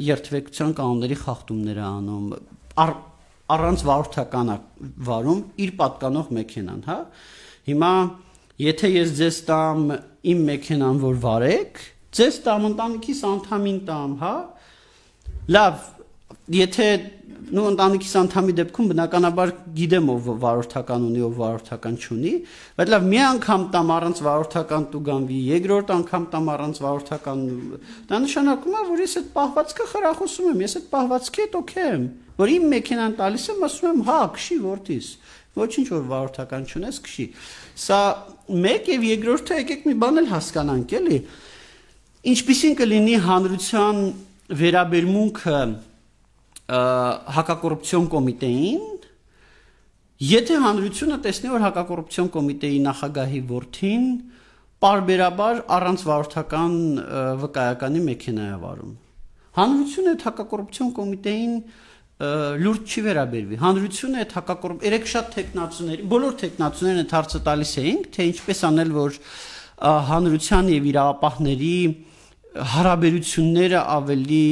երթվեկության կանոնների խախտումներ է անում, առանց վարորդական վարում իր պատկանող մեքենան, հա։ Հիմա եթե ես ձեզ տամ իմ մեքենան, որ վարեք, ձեզ տամ ընտանիքիս անդամին տամ, հա։ Լավ, եթե ընտանիքիս անդամի դեպքում բնականաբար գիտեմ ով վարորդական ունի, ով վարորդական չունի, բայց լավ, մի անգամ տամ առանց վարորդական տուգանվի, երկրորդ անգամ տամ առանց վարորդական, դա նշանակում է, որ ես այդ պահվածքը խրախուսում եմ, ես այդ պահվածքի հետ օքեյ եմ, որ իմ մեքենան տալիս եմ, ասում եմ, հա, քշի որդիս, ոչինչ որ վարորդական չունես, քշի։ Սա մեկ եւ երկրորդը եկեք մի բան էլ հասկանանք, էլի։ Ինչպիսին կլինի հանրության վերաբերմունքը հակակոռուպցիոն կոմիտեին, եթե հանրությունը տեսնի, որ հակակոռուպցիոն կոմիտեի նախագահի որդին պարբերաբար առանց վարորդական վկայականի մեքենա է վարում։ Հանրությունը այդ հակակոռուպցիոն կոմիտեին լուրջ չի վերաբերվի։ Հանրությունը այդ երեք շատ տեխնացուների, բոլոր տեխնացուներն այդ հարցը տալիս էինք, թե ինչպես անել, որ հանրության եւ իրավապահների հարաբերությունները ավելի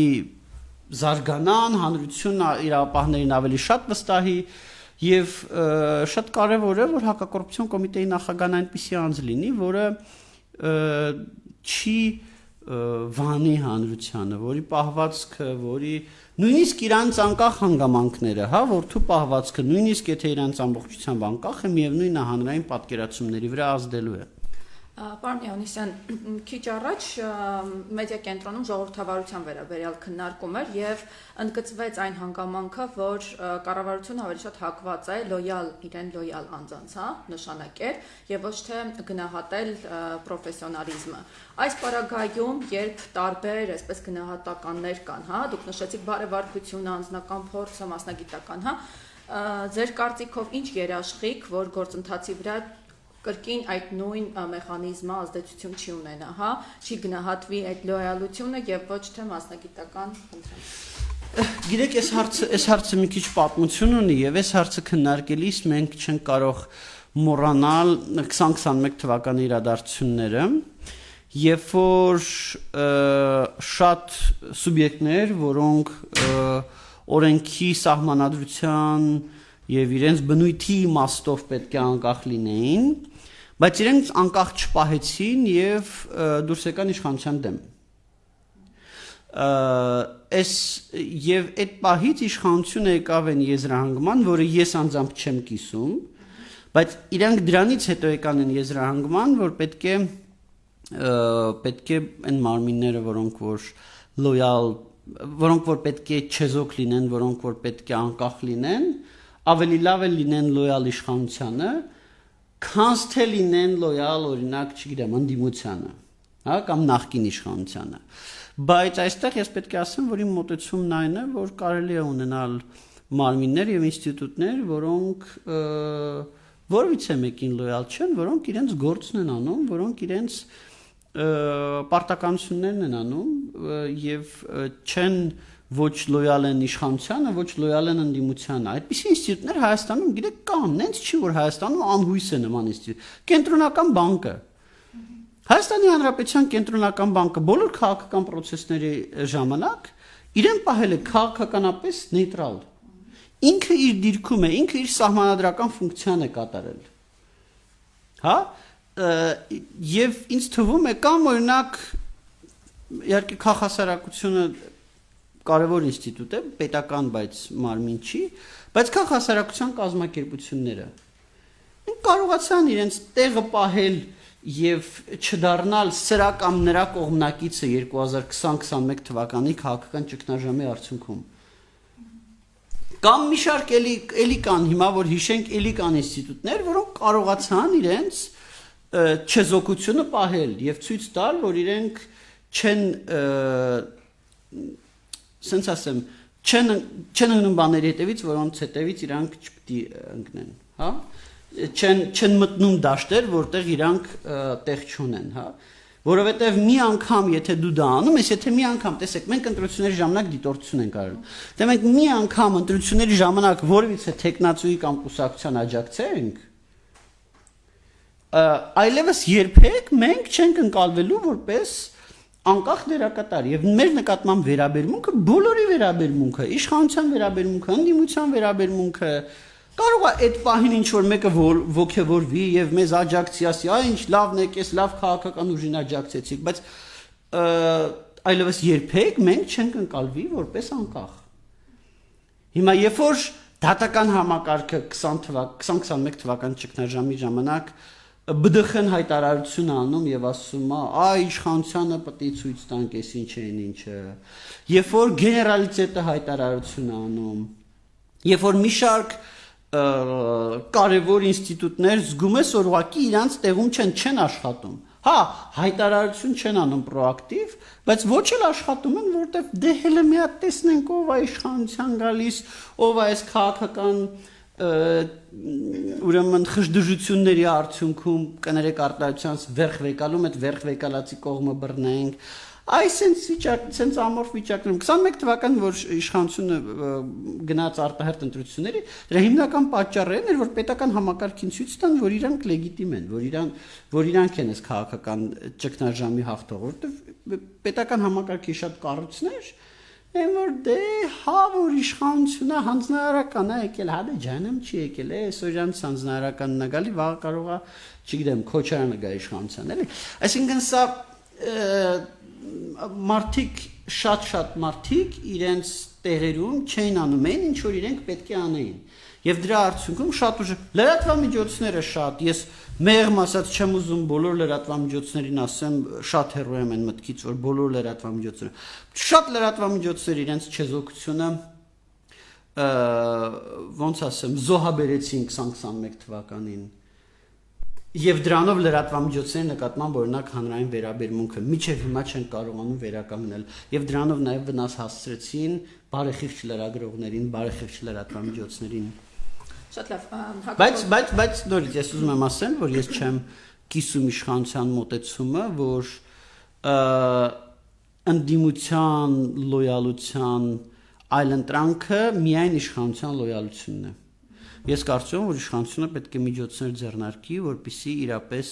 զարգանան, հանրությունը իրավապահներին ավելի շատ վստահի եւ շատ կարեւոր է, որ հակակոռուպցիոն կոմիտեի նախագահն այնպիսի անձ լինի, որը չի վանի հանրությանը, որի պահվածքը, որի նույնիսկ իրանց անկախ հանգամանքները, հա, որդու պահվածքը, նույնիսկ եթե իրանց ամբողջությամբ անկախ է, միևնույն է հանրային պատկերացումների վրա ազդելու է։ Պարոն Իոնիսյան, քիչ առաջ մեդիա կենտրոնում ժողովրդավարության վերաբերյալ քննարկում էր եւ ընդգծվեց այն հանգամանքը, որ կառավարությունը ավելի շատ հակված է իրեն լոյալ անձանց, հա, նշանակել եւ ոչ թե գնահատել պրոֆեսիոնալիզմը։ Այս պարագայում, երբ տարբեր այսպես գնահատականներ կան, հա, դուք նշեցիք բարեվարկությունը, անձնական փորձը, մասնագիտական, հա, ձեր կարծիքով ինչ երաշխիք, որ գործընթացի վրա կրկին այդ նույն մեխանիզմը ազդեցություն չի ունենա, հա, չի գնահատվի այդ լոյալությունը եւ ոչ թե մասնագիտական խնդրանք։ Գիտեք, այս հարցը մի քիչ պատմություն ունի եւ այս հարցը քննարկելիս մենք չենք կարող մոռանալ 2021 թվականի իրադարձությունները, երբ որ շատ սուբյեկտներ, որոնք օրենքի սահմանադրության եւ իրենց բնույթի իմաստով պետք է անկախ լինեին, բայց իրենք անկախ չպահեցին եւ դուրս եկան իշխանության դեմ։ Եվ այդ պահից իշխանությունը եկավ այն եզրահանգման, որը ես անձամբ չեմ կիսում, բայց իրանք դրանից հետո եկան այն եզրահանգման, որ պետք է այն մարմինները, որոնք որ պետք է չեզոք լինեն, որոնք որ պետք է անկախ լինեն, ավելի լավ է լինեն լոյալ իշխանությանը, քան թե լինեն լոյալ, օրինակ, չգիտեմ, ընդդիմությանը, հա, կամ նախկին իշխանությանը։ Բայց այստեղ ես պետք է ասեմ, որ իմ մոտեցումն այն է, որ կարելի է ունենալ մարմիններ եւ ինստիտուտներ, որոնք որևիցե մեկին լոյալ չեն, որոնք իրենց գործն են անում, որոնք իրենց պարտականություններն են անում եւ չեն ոչ լոյալ են իշխանությանը, ոչ լոյալ են ընդդիմությանը։ Այդպիսի ինստիտուտներ Հայաստանում, գիտեք, կան, նենց չի, որ Հայաստանում անհույս է նման ինստիտուտ։ Կենտրոնական բանկը, Հայաստանի Հանրապետության կենտրոնական բանկը բոլոր քաղաքական պրոցեսների ժամանակ իրեն պահել է քաղաքականապես նեյտրալ։ Ինքը իր դիրքում է, ինքը իր սահմանադրական ֆունկցիան է կատարել։ Հա, եւ ինձ թվում է կամ օրինակ իհարկե քաղաքասարակությունը կարևոր ինստիտուտ է, պետական, բայց մարմին չի, բայց քաղաքասարակության կազմակերպությունները կարողացան իրենց տեղը պահել եւ չդառնալ սրա կամ նրա կողմնակիցը 2020-21 թվականի քաղաքական ճգնաժամի արդյունքում։ Կամ մի շարք էլի կան, հիմա որ հիշենք, էլի կան ինստիտուտներ, որոնք կարողացան իրենց չեզոքությունը պահել եւ ցույց տալ, որ իրենք չեն սենց ասեմ, չեն ընկնում բաների հետևից, որոնց հետևից իրանք չպետք է ընկնեն, հա, չեն մտնում դաշտեր, որտեղ իրանք տեղ չունեն, հա, Որովհետև մի անգամ եթե դու դա անում ես, եթե մի անգամ, տեսեք, մենք ընտրությունների ժամանակ դիտորդություն ենք արել։ Դե մենք մի անգամ ընտրությունների ժամանակ որևիցե տեխնացուի կամ կուսակցության աջակցենք, այլևս երբեք մենք չենք ընկալվելու որպես անկախ դերակատար եւ մեր նկատմամբ վերաբերմունքը բոլորի վերաբերմունքը, իշխանության վերաբերմունքը, ընդդիմության վերաբերմունքը կարող է այդ պահին ինչ որ մեկը ոգևորվի եւ մեզ աջակցի, ասի, այ ինչ լավն եք, ես լավ քաղաքական ուժին աջակցեցիք, բայց այլևս երբեք մենք չենք ընկալվի որպես անկախ։ Հիմա երբ որ դատական համակարգը 2021 թվականի ճգնաժամի ժամանակ ԲԴԽ-ն հայտարարություն անում եւ ասում է, այ իշխանությանը պետք է ցույց տանք, էս ինչ են ինչը։ Երբ որ գեներալիտետը հայտարարություն անում, երբ որ մի շարք կարևոր ինստիտուտներ զգում ես, որ ուղղակի իրանց տեղում չեն աշխատում։ Հա, հայտարարություն չեն անում պրոակտիվ, բայց ոչ էլ աշխատում են, որտեվ դե հələ մի հատ տեսնենք ով է իշխանության գալիս, ով է այս քաղաքական ուրեմն խժդժությունների արդյունքում կներեք արտահայտությանց վերջ վեկալում, այդ վերջ վեկալացի կողմը բռնենք, այսինքն ամորֆ վիճակներում 21 թվականին որ իշխանությունը գնաց արտահերտ ընտրությունների, դրա հիմնական պատճառն էր, որ պետական համակարգին ցույց տան, որ իրանք լեգիտիմ են, որ իրանք են այս քաղաքական ճգնաժամի հաղթող, որովհետև պետական համակարգի շատ կառույցներ են որ դե հա որ իշխանությունը հանձնարարական է եկել, հա դե ջանեմ չի եկել, այսօր իրանց հանձնարարականն է գալի, վաղ կարող է, չգիտեմ, Քոչարյանը գա իշխանության, էլի։ Այսինքն սա մարդիկ շատ մարդիկ իրենց տեղերում չեն անում են, ինչ որ իրենք պետք է անեին։ Եվ դրա արդյունքում շատ ուժ լրատվամիջոցները շատ, ես մեղմ ասած չեմ ուզում բոլոր լրատվամիջոցներին ասեմ, շատ հեռու եմ այն մտքից, որ բոլոր լրատվամիջոցները, շատ լրատվամիջոցներ իրենց չեզոքությունը ոնց ասեմ, զոհաբերեցին 2021 թվականին։ Եվ դրանով լրատվամիջոցների նկատմամբ օրինակ հանրային վերաբերմունքը միջև հիմա չեն կարողանում վերականգնել եւ դրանով նաեւ վնաս հասցրեցին բարեխիղճ լրագրողներին, բարեխիղճ լրատվամիջոցներին։ Շատ լավ։ Բայց նորից ես ուզում եմ ասեմ, որ ես չեմ կիսում իշխանության մոտեցումը, որ ընդդիմության լոյալության այլընտրանքը միայն իշխանության լոյալությունն է։ Ես կարծում եմ, որ իշխանությունը պետք է միջոցներ ձեռնարկի, որպեսզի իրապես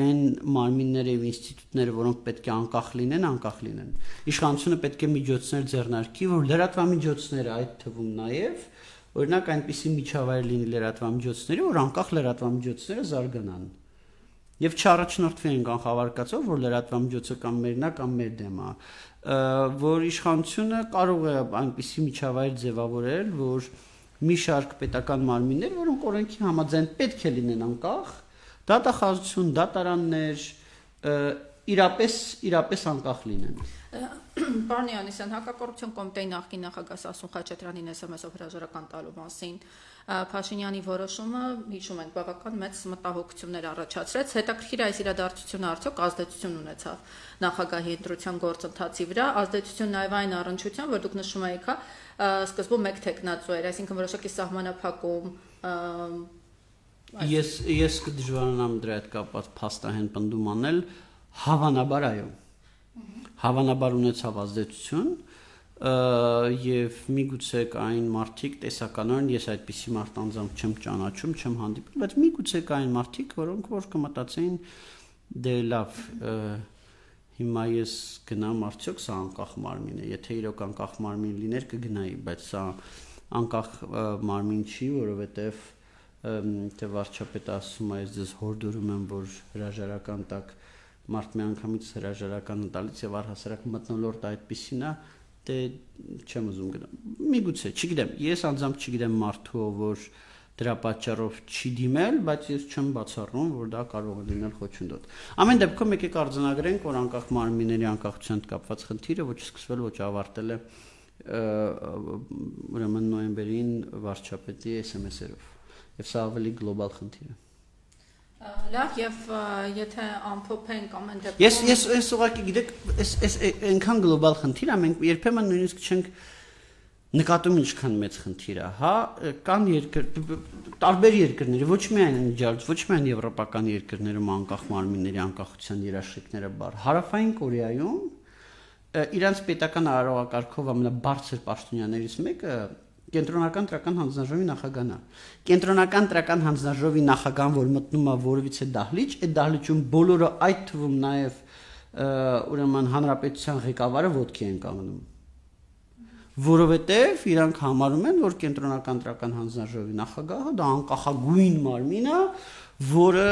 այն մարմինները եւ ինստիտուտները, որոնք պետք է անկախ լինեն։ Իշխանությունը պետք է միջոցներ ձեռնարկի, որ լրատվամիջոցները այդ թվում նաեւ օրինակ այնպիսի միջավայր լինի լրատվամիջոցների, որ անկախ լրատվամիջոցները զարգանան։ Եվ չառաջնորդվի են կանխավարկածով, որ լրատվամիջոցը կամ մերն է կամ մեր դեմ է, որ իշխանությունը կարող է այնպիսի միջավայր ձևավորել, որ մի շարք պետական մարմիններ, որոնք օրենքի համաձայն պետք է լինեն անկախ, դատախազություն, դատարաններ, իրապես անկախ լինեն։ Պարոն Յանիսյան, հակակոռուպցիոն կոմիտեի նախկին նախագահ Սասուն Խաչատրյանին SMS-ով հրաժարական տալու մասին Փաշինյանի որոշումը, հիշում ենք, բավական մեծ մտահոգություններ առաջացրեց։ Հետաքրքիր է այս իրադարձությունը արդյոք ազդեցություն ունեցավ նախագահի ընտրության գործընթացի վրա, ազդեցություն նաև այն առնչությամբ, որ դուք նշում եք, սկզբում մեկ տեխնացու էր, այսինքն որոշակի սահմանափակում։ Ես կդժվարանամ դրա հետ կապված փաստահեն պնդում անել, հավանաբար այո։ Հավանաբար ունեցավ ազդեցություն եւ միգուցե այն մարդիկ տեսականորեն ես այդպիսի մարդ անձամբ չեմ ճանաչում, չեմ հանդիպել, բայց միգուցե այն մարդիկ, որոնք որ կմտածեին դե լավ, հիմա ես գնամ արդյոք սա անկախ մարմին է, եթե իրոք անկախ մարմին լիներ կգնայի, բայց սա անկախ մարմին չի, որովհետեւ թե վարչապետը ասում է, ես ձեզ հորդորում եմ, որ հրաժարական տակ մարդ մի անգամից հրաժարական տալիս եւ առհասարակ մտնոլորտ այդպեսին է, դե չեմ ուզում գնամ։ Միգուցե, չգիտեմ, ես անձամբ չգիտեմ մարդու, որ դրա պատճառով չի դիմել, բայց ես չեմ բացառում, որ դա կարող է լինել խոչընդոտ։ Ամեն դեպքում եկեք արձանագրենք, որ անկախ մարմինների անկախության հետ կապված խնդիրը ոչ սկսվել, ոչ ավարտել է ուրեմն նոյեմբերին վարչապետի SMS-երով։ Եվ սա ավելի գլոբալ խնդիր է։ Լավ, եւ եթե ամփոփենք ամեն դեպքում Ես ուղղակի գիտեք, այս այնքան գլոբալ խնդիր է, մենք երբեմն նույնիսկ չենք նկատում ինչքան մեծ խնդիր է, հա, կան տարբեր երկրների, ոչ միայն Ջարդ, ոչ միայն եվրոպական երկրներում անկախ մարմինների անկախության երաշխիքները բար։ Հարավային Կորեայում իրանց պետական արարողակարգով ամենաբարձր պաշտոնյաներից մեկը Կենտրոնական տրական հանձնաժողովի նախագահն է։ Կենտրոնական տրական հանձնաժողովի նախագահան, որ մտնում է որևիցե դահլիճ, այդ դահլիճում բոլորը, այդ թվում նաև ուրեմն հանրապետության ղեկավարը ոտքի են կանգնում։ Որովհետև իրանք համարում են, որ Կենտրոնական տրական հանձնաժողովի նախագահը դա անկախագույն մարմին է, որը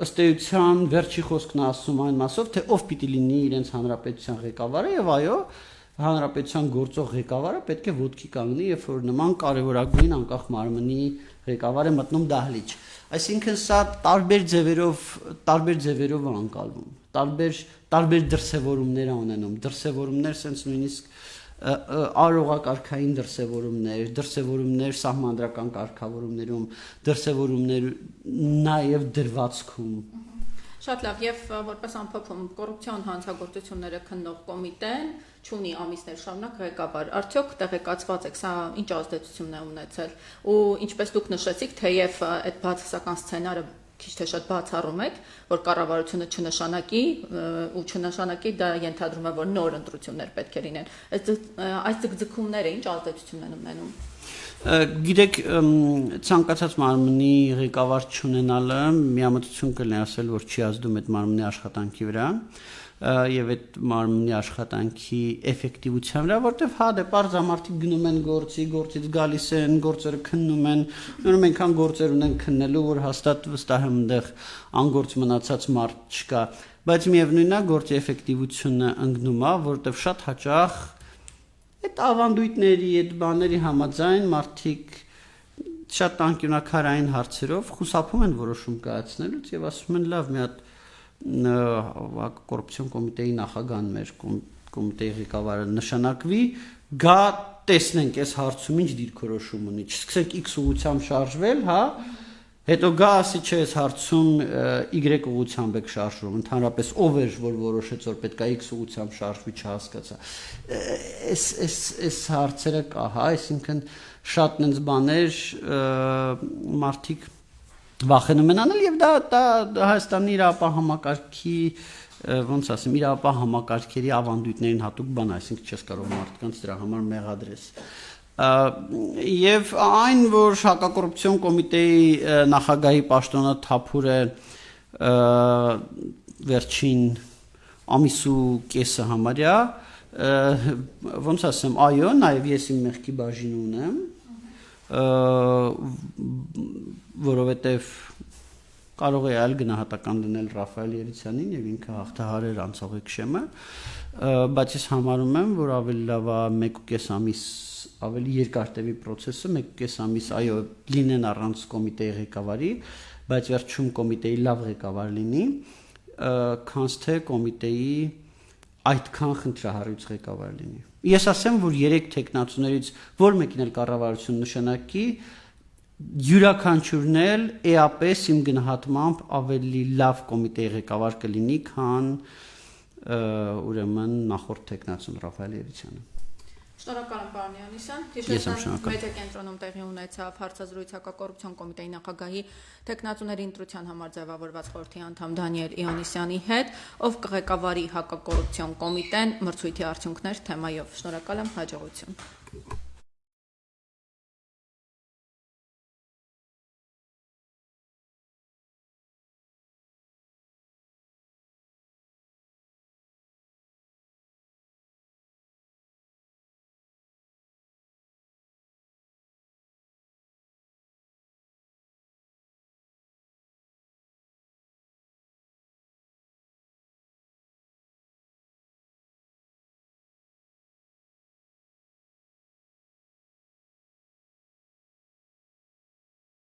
ըստ էության վերջի խոսքն ասում այն մասով, թե ով պիտի լինի իրենց հանրապետության ղեկավարը, եւ այո, հանրապետության գործող ղեկավարը պետք է ոտքի կանգնի, երբ որ նման կարևորագույն անկախ մարմնի ղեկավարը մտնում դահլիճ։ Այսինքն սա տարբեր ձևերով անցալվում, տարբեր դրսևորումներ ունենում, դրսևորումներ sense նույնիսկ արարողակարգային դրսևորումներ սահմանադրական կարգավորումներում, դրսևորումներ նաև դրվածքում։ Շատ լավ, եւ որպես ամփոփում, կոռուպցիոն հանցագործությունները քննող կոմիտեն չունի ամիսներ շարունակ ղեկավար։ Արդյոք տեղեկացված եք, սա ինչ ազդեցություն է ունեցել։ Ու ինչպես դուք նշեցիք, թեև այդ բացասական սցենարը քիչ թե շատ բացառում եք, որ կառավարությունը չնշանակի դա ենթադրում է, որ նոր ընտրություններ պետք է լինեն։ Այս ձգձգումները ինչ ազդեցություն են ունենում։ Գիտեք, ցանկացած մարմնի ղեկավար չունենալը միամտություն կլինի ասել, որ չի ազդում այդ մարմնի աշխատանքի վրա եւ այդ մարմնի աշխատանքի էֆեկտիվության վրա, որտեվ հա դե պարզամարտիկ գնում են գործից գալիս են, գործերը քննում են, ուրեմն այնքան գործեր ունեն քննելու, որ հաստատ վստահ եմ այնտեղ անգործ մնացած մարդ չկա, բայց միևնույնն է գործի էֆեկտիվությունը ընկնում է, որտեվ շատ հաճախ այդ ավանդույթների, այդ բաների համաձայն մարդիկ շատ անկյունակարային հարցերով խուսափում են որոշում կայացնելուց եւ ասում են լավ, մի հատ կոռուպցիոն կոմիտեի նախագահն մեր կոմիտեի ղեկավարը նշանակվի, գա տեսնենք այս հարցում ինչ դիրքորոշում ունի, չսկսենք X ուղղությամբ շարժվել, հա, հետո գա ասի չէ, այս հարցում Y ուղղությամբ եք շարժվում, ընդհանրապես ով էր որ որոշեց որ պետք է X ուղղությամբ շարժվի, չհասկացա։ Այս հարցերը կա, հա, այսինքն շատ նենց բաներ մարդիկ վախենում են անել եւ դա Հայաստանի իրավապահ համակարգի ոնց ասեմ, իրավապահ համակարգերի ավանդույթներին հատուկ բան, այսինքն չես կարող մարդկանց դրա համար մեղադրես։ Եվ այն, որ հակակոռուպցիոն կոմիտեի նախագահի պաշտոնը թափուր է վերջին ամիս ու կեսը համարյա, ոնց ասեմ, այո, նաև ես իմ մեղքի բաժին ունեմ, որովհետև կարող է այլ գնահատական դնել Ռաֆայել Երիցյանին եւ ինքը հաղթահարեր անցողի քշեմը, բայց ես համարում եմ, որ ավելի լավ է 1.5 ամիս ավելի երկար տևի process-ը, 1.5 ամիս այո լինեն առանց կոմիտեի ղեկավարի, բայց վերջում կոմիտեի լավ ղեկավար լինի, քանց թե կոմիտեի այդքան խնդրահարույց ղեկավար լինի։ Ես ասեմ, որ 3 տեխնացուներից որ մեկին էլ կառավարություն նշանակի, յուրաքանչյուրն էլ էապես իմ գնահատմամբ ավելի լավ կոմիտեի ղեկավար կլինի, քան ուրեմն նախորդ տեխնացուն Ռաֆայել Երիցյանը։ Շնորհակալ եմ պարոն Յանիսյան։ Հիշեցնեմ մեդիա կենտրոնում տեղի ունեցավ հարցազրույց հակակոռուպցիոն կոմիտեի նախագահի տեխնացուների ընտրության համար ձևավորված խորհրդի անդամ Դանիել Իոնիսյանի հետ, ով կղեկավարի հակակոռուպցիոն կոմիտեն մրցույթի արդյունքներ թեմայով։ Շնորհակալ եմ, հաջողություն։